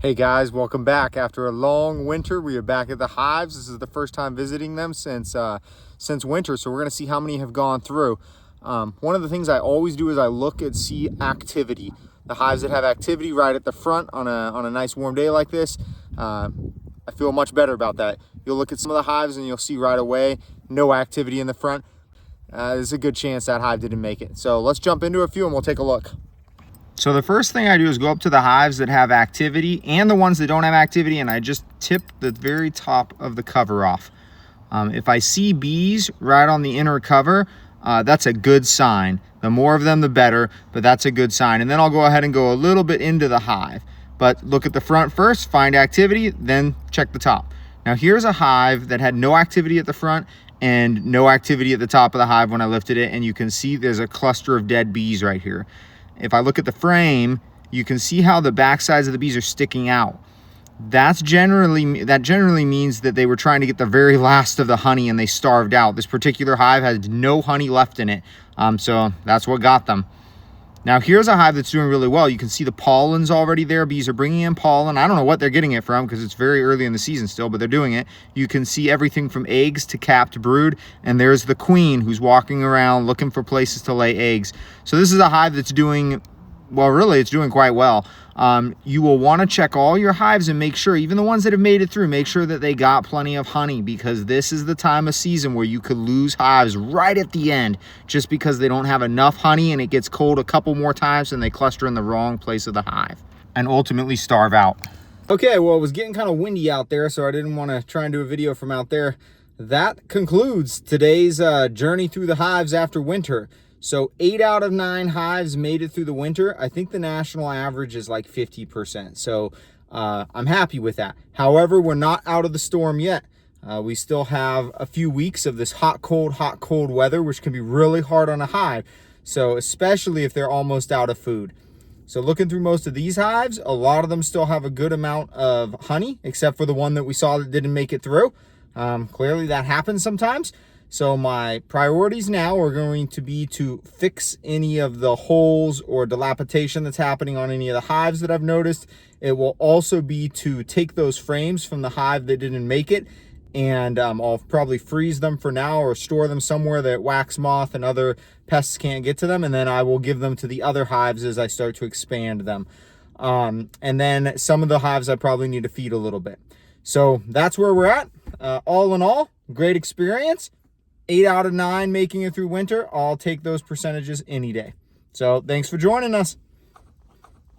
Hey guys, welcome back. After a long winter, we are back at the hives. This is the first time visiting them since winter, so we're going to see how many have gone through. One of the things I always do is I look and see activity. The hives that have activity right at the front on a nice warm day like this, I feel much better about that. You'll look at some of the hives and you'll see right away no activity in the front. There's a good chance that hive didn't make it. So let's jump into a few and we'll take a look. So the first thing I do is go up to the hives that have activity and the ones that don't have activity, and I just tip the very top of the cover off. If I see bees right on the inner cover, that's a good sign. The more of them, the better, but that's a good sign. And then I'll go ahead and go a little bit into the hive. But look at the front first, find activity, then check the top. Now here's a hive that had no activity at the front and no activity at the top of the hive when I lifted it, and you can see there's a cluster of dead bees right here. If I look at the frame, you can see how the back sides of the bees are sticking out. That generally means that they were trying to get the very last of the honey and they starved out. This particular hive had no honey left in it, so that's what got them. Now here's a hive that's doing really well. You can see the pollen's already there. Bees are bringing in pollen. I don't know what they're getting it from because it's very early in the season still, but they're doing it. You can see everything from eggs to capped brood, and there's the queen who's walking around looking for places to lay eggs. So this is a hive that's doing, well, really, it's doing quite well. You will want to check all your hives and make sure, even the ones that have made it through, make sure that they got plenty of honey, because this is the time of season where you could lose hives right at the end just because they don't have enough honey and it gets cold a couple more times and they cluster in the wrong place of the hive and ultimately starve out. Okay, well, it was getting kind of windy out there, so I didn't want to try and do a video from out there. That concludes today's journey through the hives after winter. So 8 out of 9 hives made it through the winter. I think the national average is like 50%. So I'm happy with that. However, we're not out of the storm yet. We still have a few weeks of this hot, cold weather, which can be really hard on a hive. So especially if they're almost out of food. So looking through most of these hives, a lot of them still have a good amount of honey, except for the one that we saw that didn't make it through. Clearly that happens sometimes. So my priorities now are going to be to fix any of the holes or dilapidation that's happening on any of the hives that I've noticed. It will also be to take those frames from the hive that didn't make it, and I'll probably freeze them for now or store them somewhere that wax moth and other pests can't get to them, and then I will give them to the other hives as I start to expand them. And then some of the hives I probably need to feed a little bit. So that's where we're at. All in all, great experience. 8 out of 9 making it through winter. I'll take those percentages any day. So thanks for joining us.